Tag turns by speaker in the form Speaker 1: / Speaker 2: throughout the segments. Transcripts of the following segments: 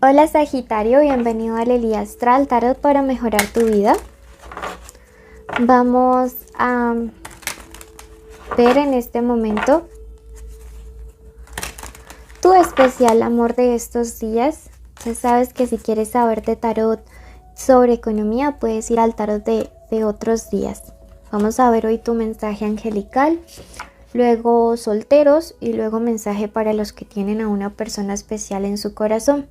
Speaker 1: Hola Sagitario, bienvenido a Lely Astral Tarot para mejorar tu vida. Vamos a ver en este momento tu especial amor de estos días. Ya sabes que si quieres saber de tarot sobre economía puedes ir al tarot de otros días. Vamos a ver hoy tu mensaje angelical, luego solteros y luego mensaje para los que tienen a una persona especial en su corazón.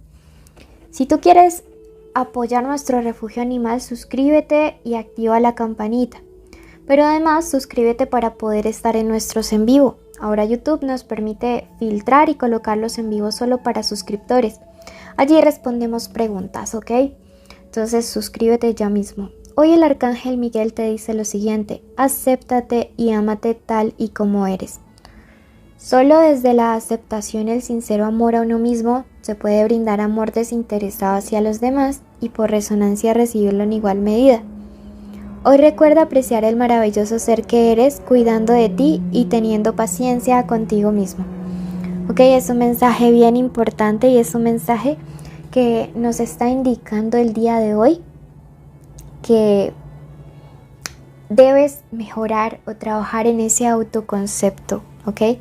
Speaker 1: Si tú quieres apoyar nuestro refugio animal, suscríbete y activa la campanita. Pero además suscríbete para poder estar en nuestros en vivo. Ahora YouTube nos permite filtrar y colocarlos en vivo solo para suscriptores. Allí respondemos preguntas, ¿ok? Entonces suscríbete ya mismo. Hoy el Arcángel Miguel te dice lo siguiente: acéptate y ámate tal y como eres. Solo desde la aceptación y el sincero amor a uno mismo se puede brindar amor desinteresado hacia los demás y por resonancia recibirlo en igual medida. Hoy recuerda apreciar el maravilloso ser que eres, cuidando de ti y teniendo paciencia contigo mismo. Ok, es un mensaje bien importante y es un mensaje que nos está indicando el día de hoy que debes mejorar o trabajar en ese autoconcepto, ¿ok?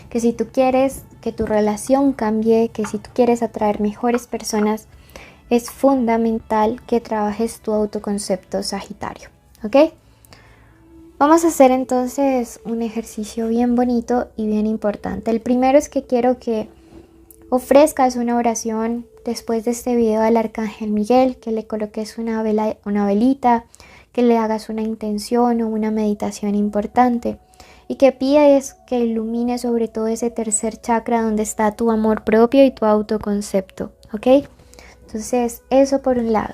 Speaker 1: Que si tú quieres que tu relación cambie, que si tú quieres atraer mejores personas, es fundamental que trabajes tu autoconcepto, Sagitario, ¿ok? Vamos a hacer entonces un ejercicio bien bonito y bien importante. El primero es que quiero que ofrezcas una oración después de este video al Arcángel Miguel, que le coloques una velita, que le hagas una intención o una meditación importante y que pides que ilumine sobre todo ese tercer chakra donde está tu amor propio y tu autoconcepto, ¿ok? Entonces eso por un lado.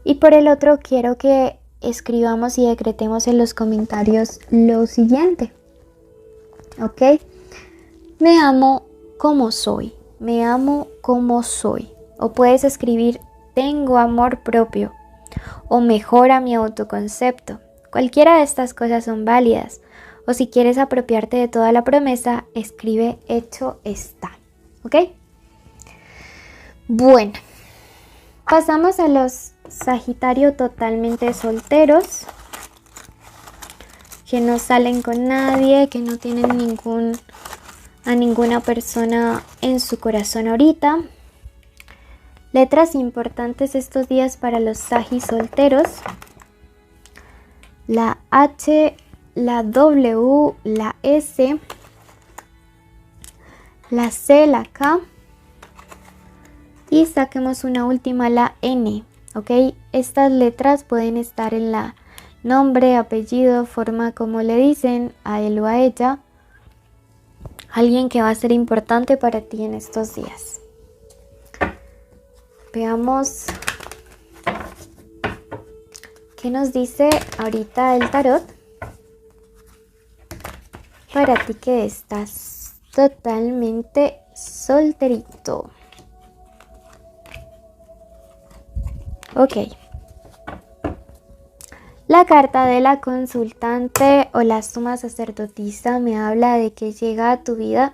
Speaker 1: Y por el otro quiero que escribamos y decretemos en los comentarios lo siguiente, ¿ok? Me amo como soy, me amo como soy. O puedes escribir tengo amor propio o mejora mi autoconcepto. Cualquiera de estas cosas son válidas. O si quieres apropiarte de toda la promesa, escribe hecho está, ¿ok? Bueno, pasamos a los Sagitario totalmente solteros, que no salen con nadie, que no tienen a ninguna persona en su corazón ahorita. Letras importantes estos días para los Sagis solteros: la H, la W, la S, la C, la K y saquemos una última, la N, ¿ok? Estas letras pueden estar en la nombre, apellido, forma como le dicen a él o a ella, alguien que va a ser importante para ti en estos días. Veamos qué nos dice ahorita el tarot para ti que estás totalmente solterito. Ok. La carta de la consultante o la suma sacerdotisa me habla de que llega a tu vida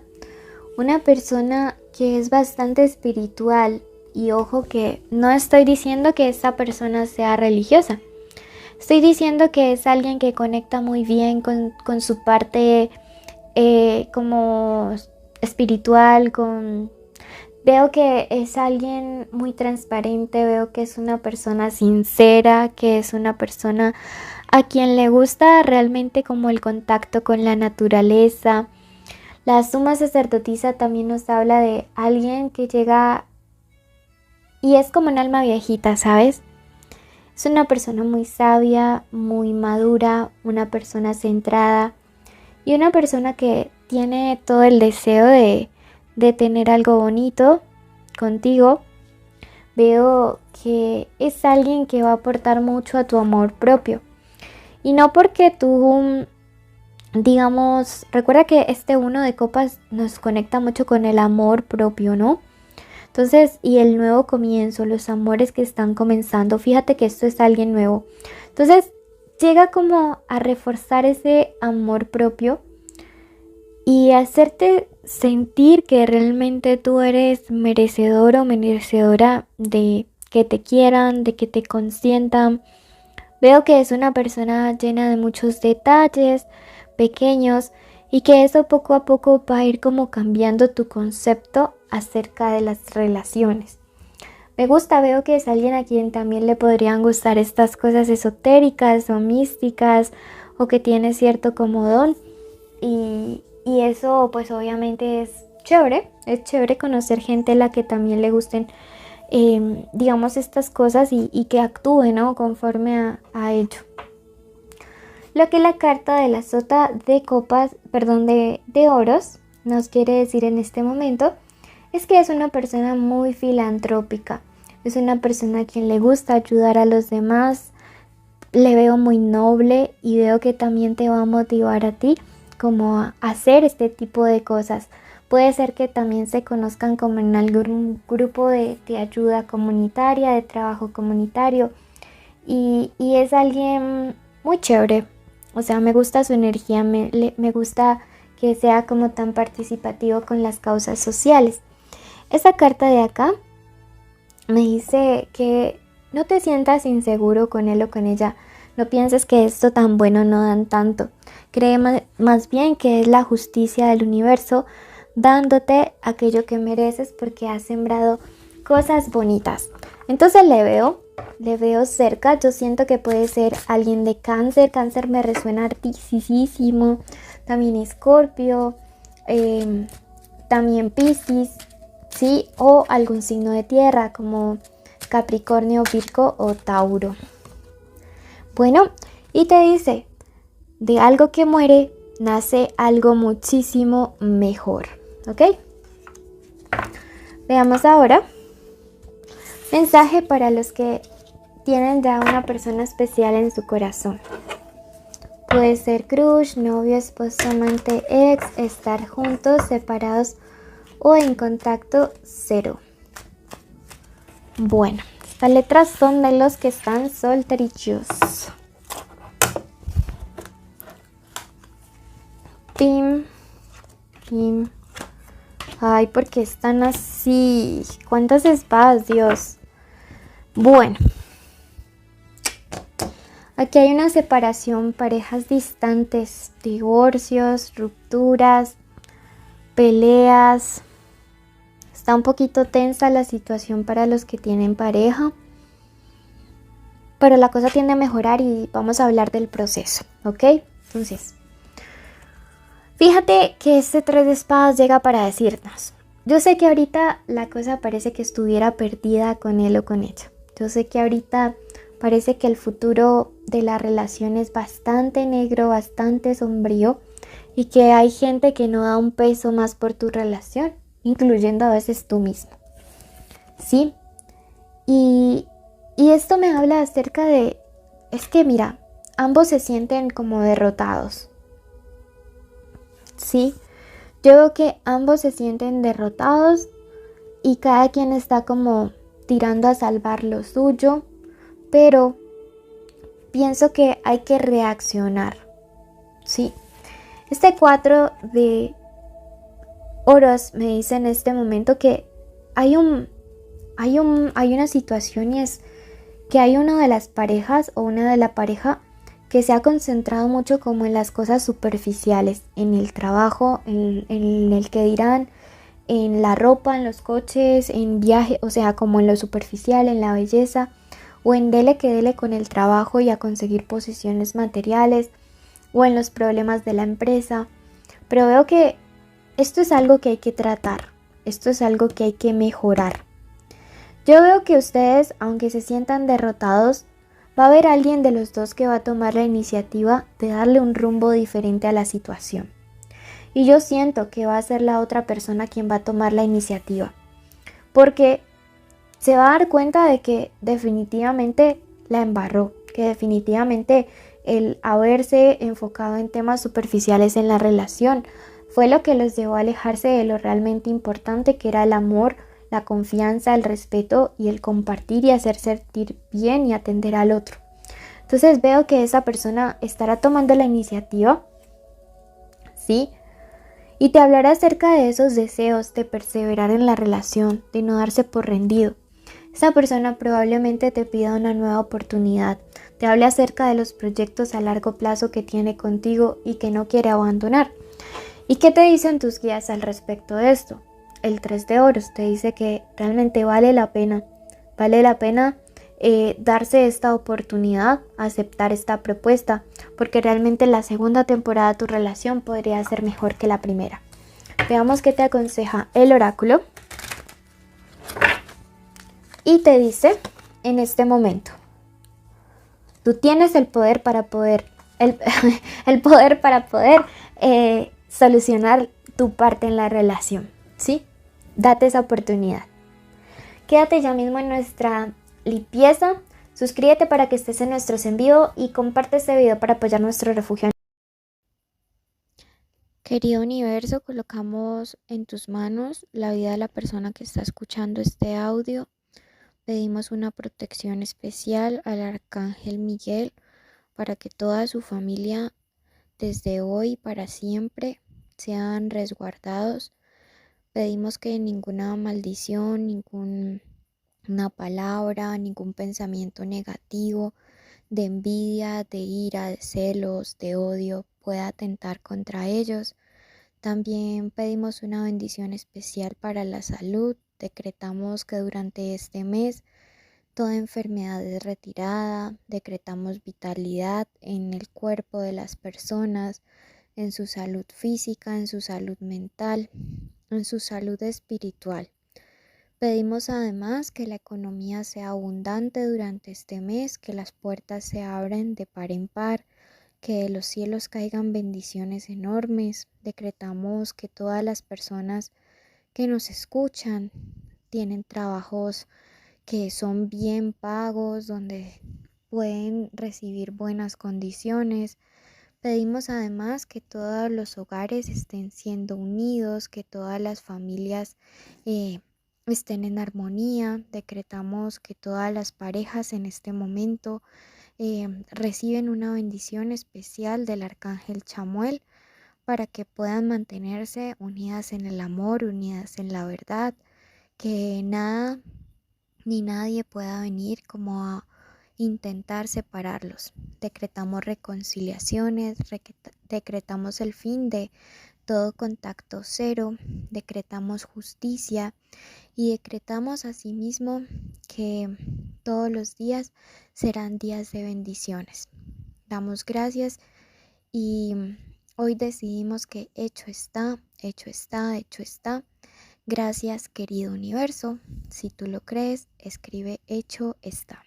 Speaker 1: una persona que es bastante espiritual. Y ojo que no estoy diciendo que esa persona sea religiosa. Estoy diciendo que es alguien que conecta muy bien con su parte como espiritual. Veo que es alguien muy transparente, veo que es una persona sincera, que es una persona a quien le gusta realmente como el contacto con la naturaleza. La suma sacerdotisa también nos habla de alguien que llega y es como un alma viejita, ¿sabes? Es una persona muy sabia, muy madura, una persona centrada y una persona que tiene todo el deseo de tener algo bonito contigo. Veo que es alguien que va a aportar mucho a tu amor propio. Y no porque tú, digamos, recuerda que este 1 de copas nos conecta mucho con el amor propio, ¿no? Entonces, y el nuevo comienzo, los amores que están comenzando, fíjate que esto es alguien nuevo. Entonces, llega como a reforzar ese amor propio y hacerte sentir que realmente tú eres merecedor o merecedora de que te quieran, de que te consientan. Veo que es una persona llena de muchos detalles pequeños y que eso poco a poco va a ir como cambiando tu concepto acerca de las relaciones. Me gusta, veo que es alguien a quien también le podrían gustar estas cosas esotéricas o místicas o que tiene cierto como don y eso pues obviamente es chévere conocer gente a la que también le gusten digamos estas cosas y que actúe, ¿no? Conforme a ello. Lo que la carta de la sota de copas, perdón, de oros nos quiere decir en este momento es que es una persona muy filantrópica, es una persona a quien le gusta ayudar a los demás, le veo muy noble y veo que también te va a motivar a ti como a hacer este tipo de cosas. Puede ser que también se conozcan como en algún grupo de ayuda comunitaria, de trabajo comunitario y es alguien muy chévere. O sea, me gusta su energía, me gusta que sea como tan participativo con las causas sociales. Esa carta de acá me dice que no te sientas inseguro con él o con ella. No pienses que esto tan bueno no dan tanto. Cree más bien que es la justicia del universo dándote aquello que mereces porque has sembrado cosas bonitas. Entonces le veo cerca. Yo siento que puede ser alguien de Cáncer. Cáncer me resuena artísimo. También Escorpio. También Piscis. ¿Sí? O algún signo de tierra como Capricornio, Virgo o Tauro. Bueno, y te dice, de algo que muere nace algo muchísimo mejor. ¿Ok? Veamos ahora. Mensaje para los que tienen ya una persona especial en su corazón. Puede ser crush, novio, esposo, amante, ex, estar juntos, separados o en contacto cero. Bueno, estas letras son de los que están solterillos. Pim, pim. Ay, ¿por qué están así? ¿Cuántas espadas, Dios? Bueno. Aquí hay una separación, parejas distantes, divorcios, rupturas, peleas. Está un poquito tensa la situación para los que tienen pareja. Pero la cosa tiende a mejorar y vamos a hablar del proceso, ¿ok? Entonces, fíjate que este 3 de espadas llega para decirnos. Yo sé que ahorita la cosa parece que estuviera perdida con él o con ella. Yo sé que ahorita parece que el futuro de la relación es bastante negro, bastante sombrío y que hay gente que no da un peso más por tu relación, incluyendo a veces tú mismo. ¿Sí? Y esto me habla acerca de, es que mira, ambos se sienten como derrotados. ¿Sí? Yo veo que ambos se sienten derrotados y cada quien está como tirando a salvar lo suyo, pero pienso que hay que reaccionar. ¿Sí? Este 4 de oros me dice en este momento que hay una situación y es que hay una de las parejas o una de la pareja que se ha concentrado mucho como en las cosas superficiales, en el trabajo, en el que dirán, en la ropa, en los coches, en viaje, o sea, como en lo superficial, en la belleza, o en dele que dele con el trabajo y a conseguir posiciones materiales, o en los problemas de la empresa. Pero veo que esto es algo que hay que tratar, esto es algo que hay que mejorar. Yo veo que ustedes, aunque se sientan derrotados, va a haber alguien de los dos que va a tomar la iniciativa de darle un rumbo diferente a la situación. Y yo siento que va a ser la otra persona quien va a tomar la iniciativa. Porque se va a dar cuenta de que definitivamente la embarró. Que definitivamente el haberse enfocado en temas superficiales en la relación fue lo que los llevó a alejarse de lo realmente importante, que era el amor, la confianza, el respeto y el compartir y hacer sentir bien y atender al otro. Entonces veo que esa persona estará tomando la iniciativa, ¿sí? Y te hablará acerca de esos deseos de perseverar en la relación, de no darse por rendido. Esa persona probablemente te pida una nueva oportunidad, te hable acerca de los proyectos a largo plazo que tiene contigo y que no quiere abandonar. ¿Y qué te dicen tus guías al respecto de esto? El 3 de oros te dice que realmente vale la pena darse esta oportunidad, aceptar esta propuesta, porque realmente la segunda temporada de tu relación podría ser mejor que la primera. Veamos qué te aconseja el oráculo. Y te dice en este momento, tú tienes el poder para poder, el poder para poder solucionar tu parte en la relación, ¿sí? Date esa oportunidad. Quédate ya mismo en nuestra limpieza, suscríbete para que estés en nuestros en vivo y comparte este video para apoyar nuestro refugio. Querido universo, colocamos en tus manos la vida de la persona que está escuchando este audio. Pedimos una protección especial al Arcángel Miguel para que toda su familia desde hoy para siempre sean resguardados. Pedimos que ninguna maldición, ninguna palabra, ningún pensamiento negativo de envidia, de ira, de celos, de odio pueda atentar contra ellos. También pedimos una bendición especial para la salud. Decretamos que durante este mes toda enfermedad es retirada. Decretamos vitalidad en el cuerpo de las personas, en su salud física, en su salud mental, en su salud espiritual. Pedimos además que la economía sea abundante durante este mes, que las puertas se abran de par en par, que de los cielos caigan bendiciones enormes. Decretamos que todas las personas que nos escuchan tienen trabajos que son bien pagos, donde pueden recibir buenas condiciones. Pedimos además que todos los hogares estén siendo unidos, que todas las familias estén en armonía. Decretamos que todas las parejas en este momento reciben una bendición especial del Arcángel Chamuel para que puedan mantenerse unidas en el amor, unidas en la verdad, que nada ni nadie pueda venir como a intentar separarlos. Decretamos reconciliaciones, decretamos el fin de todo contacto cero, decretamos justicia y decretamos asimismo que todos los días serán días de bendiciones. Damos gracias y hoy decidimos que hecho está, hecho está, hecho está. Gracias, querido universo. Si tú lo crees, escribe hecho está.